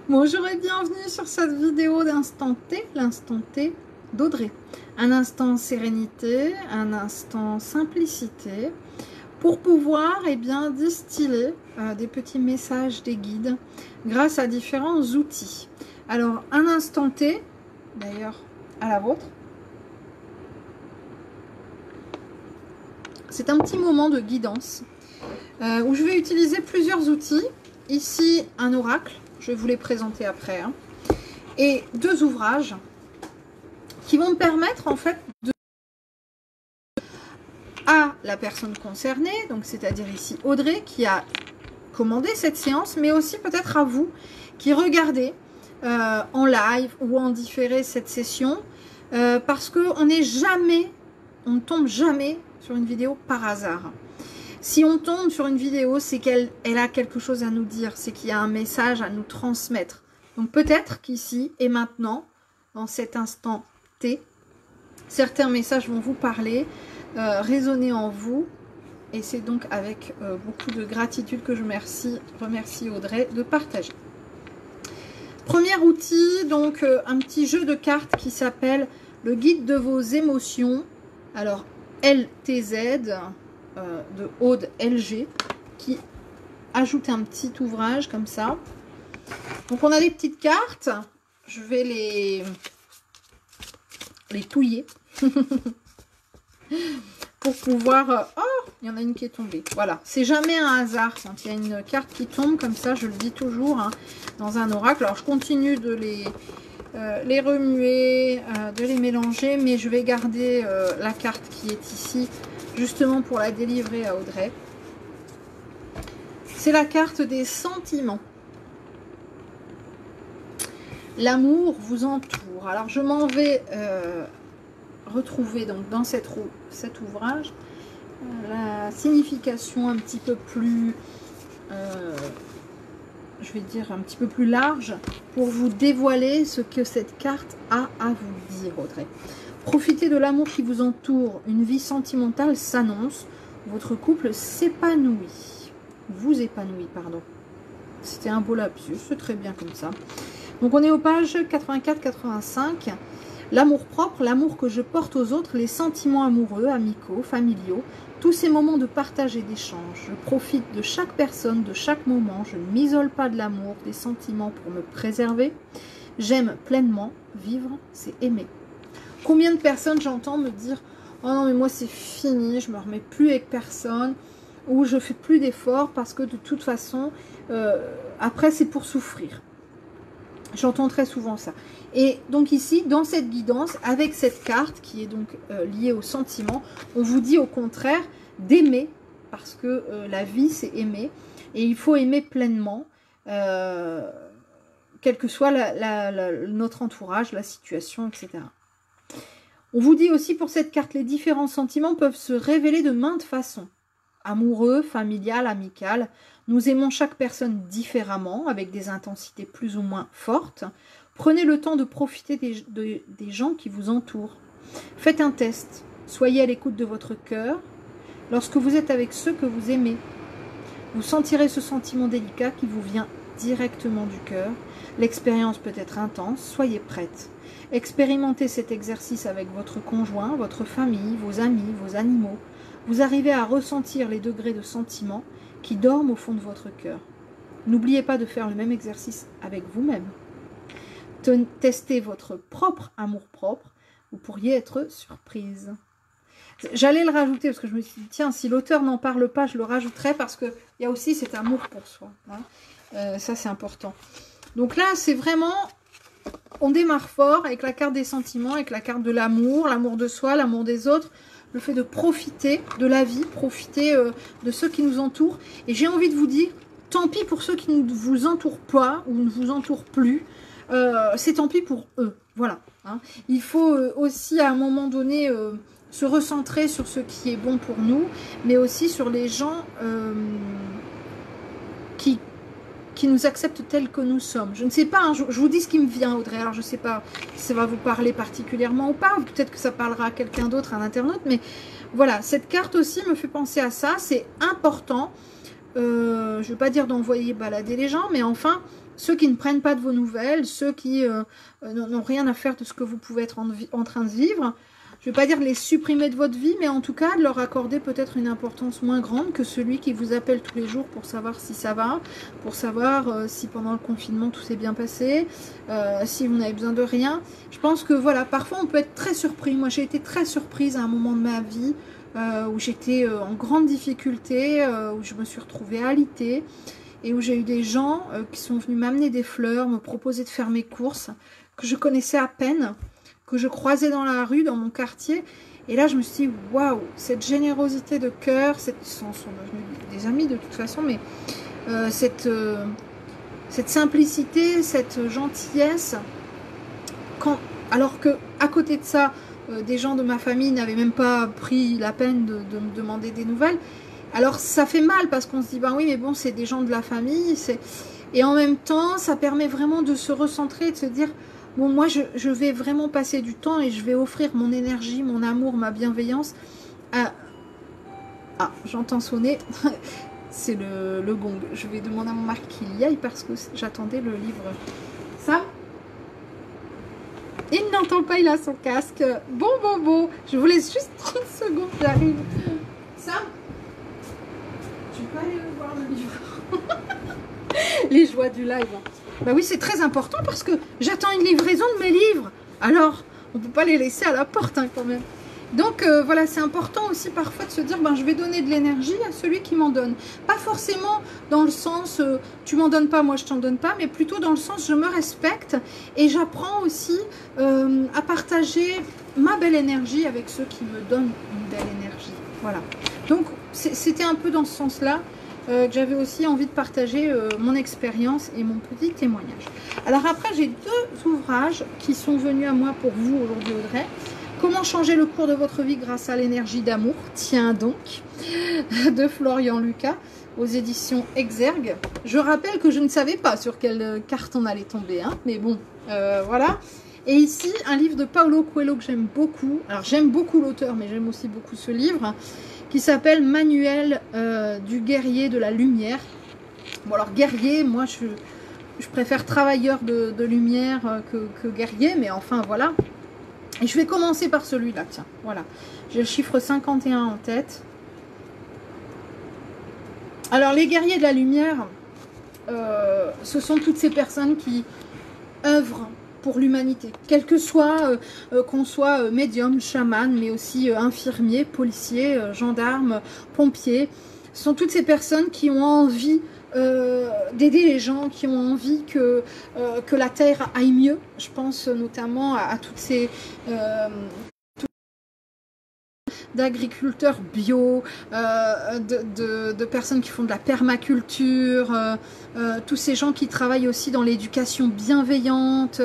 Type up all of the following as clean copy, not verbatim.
Bonjour et bienvenue sur cette vidéo d'instant T, l'instant T d'Audrey. Un instant sérénité, un instant simplicité, pour pouvoir distiller des petits messages des guides grâce à différents outils. Alors un instant T, d'ailleurs à la vôtre, c'est un petit moment de guidance où je vais utiliser plusieurs outils. Ici un oracle, je vais vous les présenter après, hein, et deux ouvrages qui vont me permettre en fait à la personne concernée, donc c'est-à-dire ici Audrey qui a commandé cette séance, mais aussi peut-être à vous qui regardez en live ou en différé cette session, parce qu'on n'est jamais, on ne tombe jamais sur une vidéo par hasard. Si on tombe sur une vidéo, c'est qu'elle a quelque chose à nous dire, c'est qu'il y a un message à nous transmettre. Donc peut-être qu'ici et maintenant, dans cet instant T, certains messages vont vous parler, résonner en vous. Et c'est donc avec beaucoup de gratitude que je remercie Audrey de partager. Premier outil, donc un petit jeu de cartes qui s'appelle le guide de vos émotions. Alors LTZ de Aude LG qui ajoute un petit ouvrage comme ça. Donc on a des petites cartes, je vais les touiller pour pouvoir... Oh, il y en a une qui est tombée. Voilà, c'est jamais un hasard quand il y a une carte qui tombe comme ça, je le dis toujours, hein, dans un oracle. Alors je continue de les remuer, de les mélanger, mais je vais garder la carte qui est ici justement pour la délivrer à Audrey. C'est la carte des sentiments. L'amour vous entoure. Alors je m'en vais retrouver donc dans cet ouvrage la signification un petit peu plus je vais dire un petit peu plus large pour vous dévoiler ce que cette carte a à vous dire, Audrey. Profitez de l'amour qui vous entoure, une vie sentimentale s'annonce, votre couple s'épanouit, vous épanouit, pardon. C'était un beau lapsus, c'est très bien comme ça. Donc on est aux pages 84-85. L'amour propre, l'amour que je porte aux autres, les sentiments amoureux, amicaux, familiaux, tous ces moments de partage et d'échange. Je profite de chaque personne, de chaque moment. Je ne m'isole pas de l'amour, des sentiments pour me préserver. J'aime pleinement. Vivre, c'est aimer. Combien de personnes j'entends me dire « Oh non, mais moi c'est fini, je me remets plus avec personne » ou « Je fais plus d'efforts parce que de toute façon, après c'est pour souffrir ». J'entends très souvent ça. Et donc ici, dans cette guidance, avec cette carte qui est donc liée au sentiment, on vous dit au contraire d'aimer, parce que la vie c'est aimer, et il faut aimer pleinement, quel que soit notre entourage, la situation, etc. On vous dit aussi pour cette carte, les différents sentiments peuvent se révéler de maintes façons. Amoureux, familial, amical. Nous aimons chaque personne différemment, avec des intensités plus ou moins fortes. Prenez le temps de profiter des gens qui vous entourent. Faites un test. Soyez à l'écoute de votre cœur. Lorsque vous êtes avec ceux que vous aimez, vous sentirez ce sentiment délicat qui vous vient directement du cœur. L'expérience peut être intense. Soyez prête. Expérimentez cet exercice avec votre conjoint, votre famille, vos amis, vos animaux. Vous arrivez à ressentir les degrés de sentiments qui dorment au fond de votre cœur. N'oubliez pas de faire le même exercice avec vous-même. Testez votre propre amour-propre. Vous pourriez être surprise. J'allais le rajouter parce que je me suis dit, tiens, si l'auteur n'en parle pas, je le rajouterai parce qu'il y a aussi cet amour pour soi. Hein. Ça, c'est important. Donc là, c'est vraiment... On démarre fort avec la carte des sentiments, avec la carte de l'amour, l'amour de soi, l'amour des autres, le fait de profiter de la vie, profiter de ceux qui nous entourent. Et j'ai envie de vous dire, tant pis pour ceux qui ne vous entourent pas ou ne vous entourent plus, c'est tant pis pour eux. Voilà. Hein. Il faut aussi à un moment donné se recentrer sur ce qui est bon pour nous, mais aussi sur les gens qui nous acceptent tels que nous sommes. Je ne sais pas, hein, je vous dis ce qui me vient, Audrey. Alors, je ne sais pas si ça va vous parler particulièrement ou pas. Peut-être que ça parlera à quelqu'un d'autre, à un internaute. Mais voilà, cette carte aussi me fait penser à ça. C'est important. Je ne veux pas dire d'envoyer balader les gens, mais enfin, ceux qui ne prennent pas de vos nouvelles, ceux qui n'ont rien à faire de ce que vous pouvez être en train de vivre. Je ne vais pas dire de les supprimer de votre vie, mais en tout cas de leur accorder peut-être une importance moins grande que celui qui vous appelle tous les jours pour savoir si ça va, pour savoir si pendant le confinement tout s'est bien passé, si vous n'avez besoin de rien. Je pense que voilà, parfois on peut être très surpris. Moi j'ai été très surprise à un moment de ma vie où j'étais en grande difficulté, où je me suis retrouvée alitée et où j'ai eu des gens qui sont venus m'amener des fleurs, me proposer de faire mes courses, que je connaissais à peine, que je croisais dans la rue, dans mon quartier. Et là, je me suis dit, waouh, cette générosité de cœur, sont devenus des amis de toute façon, mais cette simplicité, cette gentillesse, alors que à côté de ça, des gens de ma famille n'avaient même pas pris la peine de me demander des nouvelles. Alors, ça fait mal parce qu'on se dit, ben oui, mais bon, c'est des gens de la famille. Et en même temps, ça permet vraiment de se recentrer, de se dire, bon, moi, je vais vraiment passer du temps et je vais offrir mon énergie, mon amour, ma bienveillance à... Ah, j'entends sonner. C'est le gong. Je vais demander à mon mari qu'il y aille parce que j'attendais le livre. Sam, il n'entend pas, il a son casque. Bon. Je vous laisse juste 30 secondes, j'arrive. Sam, tu peux aller voir le livre. Les joies du live. Bah oui, c'est très important parce que j'attends une livraison de mes livres. Alors, on ne peut pas les laisser à la porte hein, quand même. Donc voilà, c'est important aussi parfois de se dire, ben, je vais donner de l'énergie à celui qui m'en donne. Pas forcément dans le sens, tu m'en donnes pas, moi je t'en donne pas, mais plutôt dans le sens, je me respecte et j'apprends aussi à partager ma belle énergie avec ceux qui me donnent une belle énergie. Voilà. Donc, c'était un peu dans ce sens-là. Que j'avais aussi envie de partager mon expérience et mon petit témoignage. Alors après, j'ai deux ouvrages qui sont venus à moi pour vous aujourd'hui, Audrey. Comment changer le cours de votre vie grâce à l'énergie d'amour, tiens donc, de Florian Lucas, aux éditions Exergue. Je rappelle que je ne savais pas sur quelle carte on allait tomber, hein, mais bon, voilà. Et ici, un livre de Paulo Coelho que j'aime beaucoup. Alors, j'aime beaucoup l'auteur, mais j'aime aussi beaucoup ce livre, qui s'appelle Manuel du guerrier de la lumière. Bon, alors, guerrier, moi, je préfère travailleur de lumière que guerrier, mais enfin, voilà. Et je vais commencer par celui-là, tiens, voilà. J'ai le chiffre 51 en tête. Alors, les guerriers de la lumière, ce sont toutes ces personnes qui œuvrent pour l'humanité, quel que soit, qu'on soit médium, chaman, mais aussi infirmier, policier, gendarme, pompier. Ce sont toutes ces personnes qui ont envie d'aider les gens, qui ont envie que la Terre aille mieux. Je pense notamment à toutes ces... d'agriculteurs bio, de personnes qui font de la permaculture, tous ces gens qui travaillent aussi dans l'éducation bienveillante,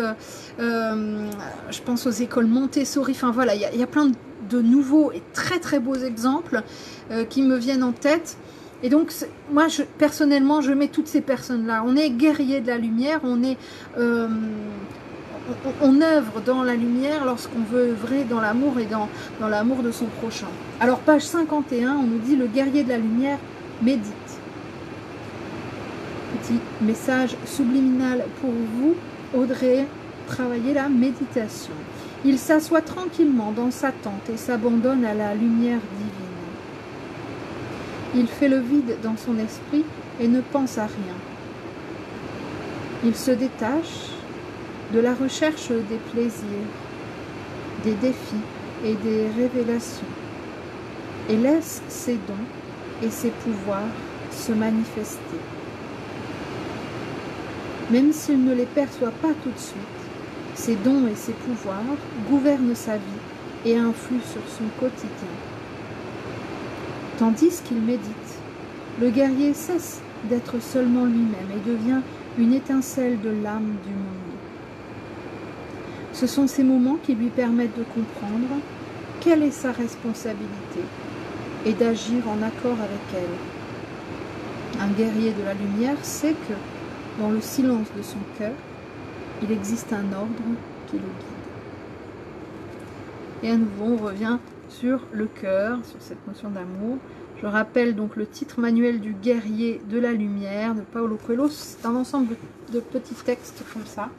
je pense aux écoles Montessori, enfin voilà, il y a plein de nouveaux et très très beaux exemples qui me viennent en tête. Et donc, moi, personnellement, je mets toutes ces personnes-là. On est guerriers de la lumière, on est... on œuvre dans la lumière lorsqu'on veut œuvrer dans l'amour et dans l'amour de son prochain. Alors, page 51, on nous dit « Le guerrier de la lumière médite ». Petit message subliminal pour vous, Audrey, travaillez la méditation. Il s'assoit tranquillement dans sa tente et s'abandonne à la lumière divine. Il fait le vide dans son esprit et ne pense à rien. Il se détache de la recherche des plaisirs, des défis et des révélations, et laisse ses dons et ses pouvoirs se manifester. Même s'il ne les perçoit pas tout de suite, ses dons et ses pouvoirs gouvernent sa vie et influent sur son quotidien. Tandis qu'il médite, le guerrier cesse d'être seulement lui-même et devient une étincelle de l'âme du monde. Ce sont ces moments qui lui permettent de comprendre quelle est sa responsabilité et d'agir en accord avec elle. Un guerrier de la lumière sait que, dans le silence de son cœur, il existe un ordre qui le guide. Et à nouveau, on revient sur le cœur, sur cette notion d'amour. Je rappelle donc le titre Manuel du guerrier de la lumière de Paulo Coelho. C'est un ensemble de petits textes comme ça.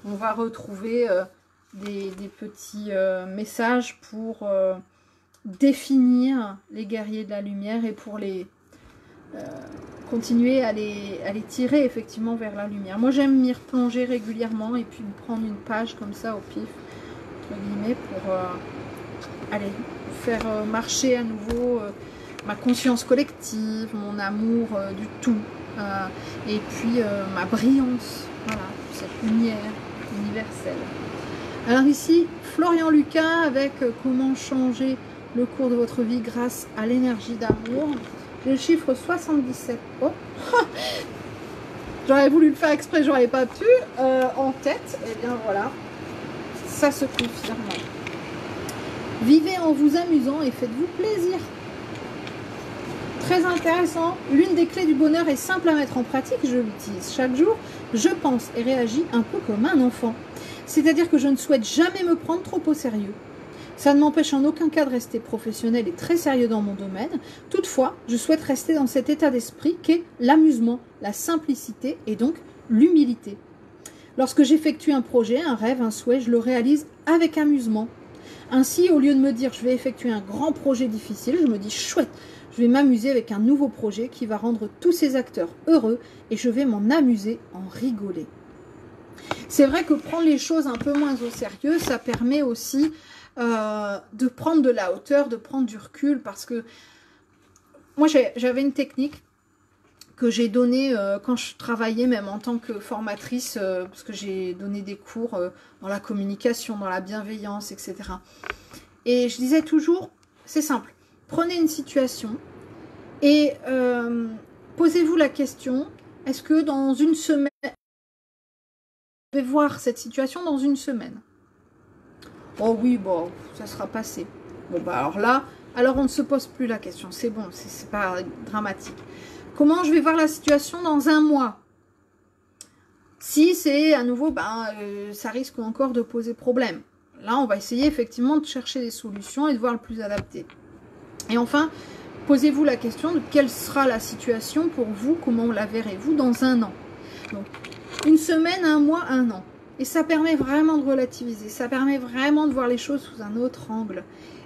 On va retrouver des petits messages pour définir les guerriers de la lumière et pour les continuer à les tirer effectivement vers la lumière. Moi j'aime m'y replonger régulièrement et puis me prendre une page comme ça au pif, entre guillemets, pour aller faire marcher à nouveau ma conscience collective, mon amour du tout, et puis ma brillance, voilà, cette lumière universelle. Alors ici, Florian Lucas avec comment changer le cours de votre vie grâce à l'énergie d'amour. J'ai le chiffre 77. Oh. J'aurais voulu le faire exprès, j'aurais pas pu. En tête, et bien voilà, ça se confirme. Vivez en vous amusant et faites-vous plaisir. Très intéressant. L'une des clés du bonheur est simple à mettre en pratique. Je l'utilise chaque jour. Je pense et réagis un peu comme un enfant. C'est-à-dire que je ne souhaite jamais me prendre trop au sérieux. Ça ne m'empêche en aucun cas de rester professionnel et très sérieux dans mon domaine. Toutefois, je souhaite rester dans cet état d'esprit qu'est l'amusement, la simplicité et donc l'humilité. Lorsque j'effectue un projet, un rêve, un souhait, je le réalise avec amusement. Ainsi, au lieu de me dire je vais effectuer un grand projet difficile, je me dis chouette, je vais m'amuser avec un nouveau projet qui va rendre tous ces acteurs heureux et je vais m'en amuser, en rigoler. C'est vrai que prendre les choses un peu moins au sérieux, ça permet aussi de prendre de la hauteur, de prendre du recul, parce que moi j'avais une technique que j'ai donnée quand je travaillais même en tant que formatrice, parce que j'ai donné des cours dans la communication, dans la bienveillance, etc. Et je disais toujours, c'est simple, prenez une situation et posez-vous la question, est-ce que dans une semaine, je vais voir cette situation dans une semaine? Oh oui, bon, ça sera passé. Bon, bah alors là, alors on ne se pose plus la question. C'est bon, c'est pas dramatique. Comment je vais voir la situation dans un mois? Si c'est à nouveau, ça risque encore de poser problème. Là, on va essayer effectivement de chercher des solutions et de voir le plus adapté. Et enfin, posez-vous la question de quelle sera la situation pour vous, comment la verrez-vous dans un an? Donc, une semaine, un mois, un an. Et ça permet vraiment de relativiser, ça permet vraiment de voir les choses sous un autre angle.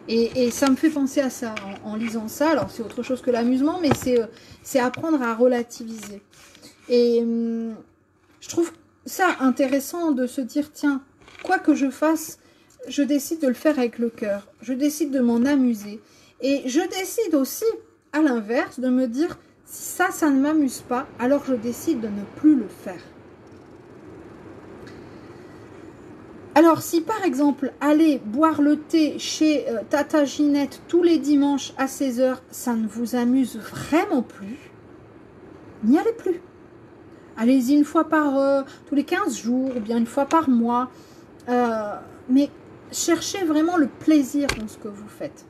Et ça me fait penser à ça en lisant ça. Alors c'est autre chose que l'amusement, mais c'est apprendre à relativiser. Et je trouve ça intéressant de se dire, tiens, quoi que je fasse, je décide de le faire avec le cœur. Je décide de m'en amuser. Et je décide aussi, à l'inverse, de me dire, si ça ne m'amuse pas, alors je décide de ne plus le faire. Alors, si par exemple, aller boire le thé chez Tata Ginette tous les dimanches à 16 h, ça ne vous amuse vraiment plus, n'y allez plus. Allez-y une fois par tous les 15 jours, ou bien une fois par mois. Mais cherchez vraiment le plaisir dans ce que vous faites.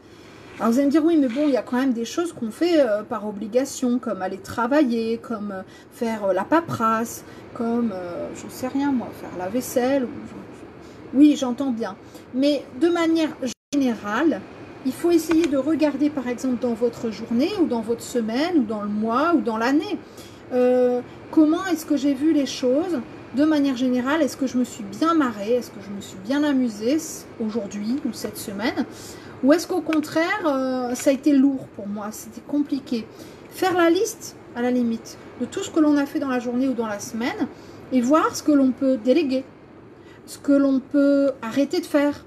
Alors vous allez me dire, oui, mais bon, il y a quand même des choses qu'on fait par obligation, comme aller travailler, comme faire la paperasse, comme, j'en sais rien moi, faire la vaisselle, ou oui, j'entends bien. Mais de manière générale, il faut essayer de regarder, par exemple, dans votre journée, ou dans votre semaine, ou dans le mois, ou dans l'année. Comment est-ce que j'ai vu les choses de manière générale? Est-ce que je me suis bien marrée? Est-ce que je me suis bien amusée aujourd'hui ou cette semaine? Ou est-ce qu'au contraire, ça a été lourd pour moi? C'était compliqué. Faire la liste, à la limite, de tout ce que l'on a fait dans la journée ou dans la semaine, et voir ce que l'on peut déléguer, ce que l'on peut arrêter de faire,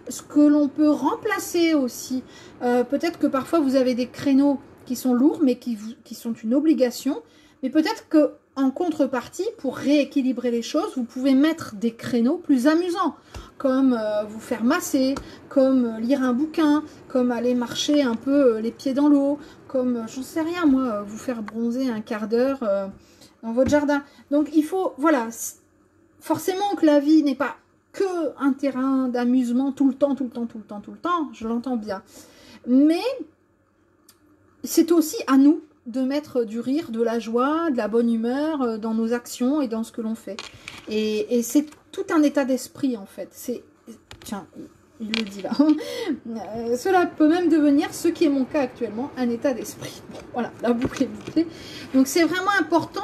ce que l'on peut remplacer aussi. Peut-être que parfois vous avez des créneaux qui sont lourds, mais qui sont une obligation. Mais peut-être qu'en contrepartie, pour rééquilibrer les choses, vous pouvez mettre des créneaux plus amusants, comme vous faire masser, comme lire un bouquin, comme aller marcher un peu les pieds dans l'eau, comme, j'en sais rien moi, vous faire bronzer un quart d'heure dans votre jardin. Donc il faut, voilà, forcément que la vie n'est pas que un terrain d'amusement tout le temps, je l'entends bien. Mais c'est aussi à nous de mettre du rire, de la joie, de la bonne humeur dans nos actions et dans ce que l'on fait. Et c'est tout un état d'esprit en fait. Tiens, il le dit là. Cela peut même devenir, ce qui est mon cas actuellement, un état d'esprit. Bon, voilà, la boucle est bouclée. Donc c'est vraiment important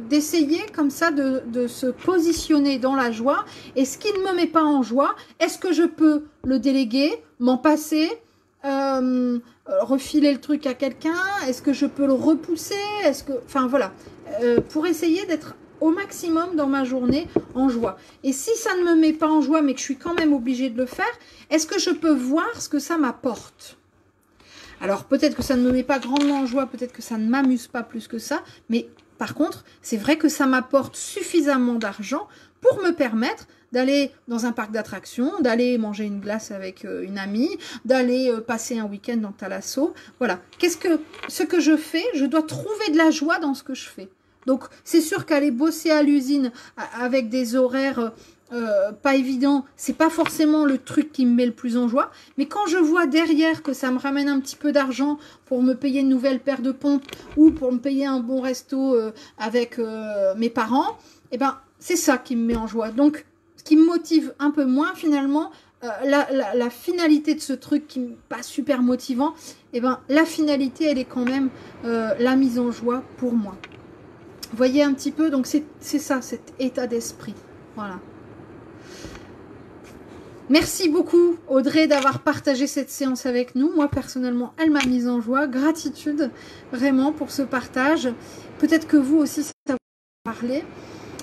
d'essayer comme ça de se positionner dans la joie. Et ce qui ne me met pas en joie, est-ce que je peux le déléguer, m'en passer, refiler le truc à quelqu'un? Est-ce que je peux le repousser? Enfin voilà, pour essayer d'être au maximum dans ma journée en joie. Et si ça ne me met pas en joie, mais que je suis quand même obligée de le faire, est-ce que je peux voir ce que ça m'apporte? Alors peut-être que ça ne me met pas grandement en joie, peut-être que ça ne m'amuse pas plus que ça, mais par contre, c'est vrai que ça m'apporte suffisamment d'argent pour me permettre d'aller dans un parc d'attractions, d'aller manger une glace avec une amie, d'aller passer un week-end dans Thalasso. Voilà. Ce que je fais, je dois trouver de la joie dans ce que je fais. Donc, c'est sûr qu'aller bosser à l'usine avec des horaires pas évidents, c'est pas forcément le truc qui me met le plus en joie. Mais quand je vois derrière que ça me ramène un petit peu d'argent pour me payer une nouvelle paire de pompes ou pour me payer un bon resto avec mes parents, eh ben, c'est ça qui me met en joie. Donc, ce qui me motive un peu moins finalement, la finalité de ce truc qui n'est pas super motivant, eh ben, la finalité, elle est quand même la mise en joie pour moi. Vous voyez un petit peu, donc c'est ça, cet état d'esprit. Voilà. Merci beaucoup Audrey d'avoir partagé cette séance avec nous. Moi personnellement, elle m'a mise en joie. Gratitude vraiment pour ce partage. Peut-être que vous aussi, ça vous a parlé.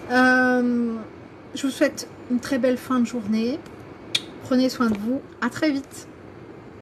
Je vous souhaite une très belle fin de journée. Prenez soin de vous. À très vite.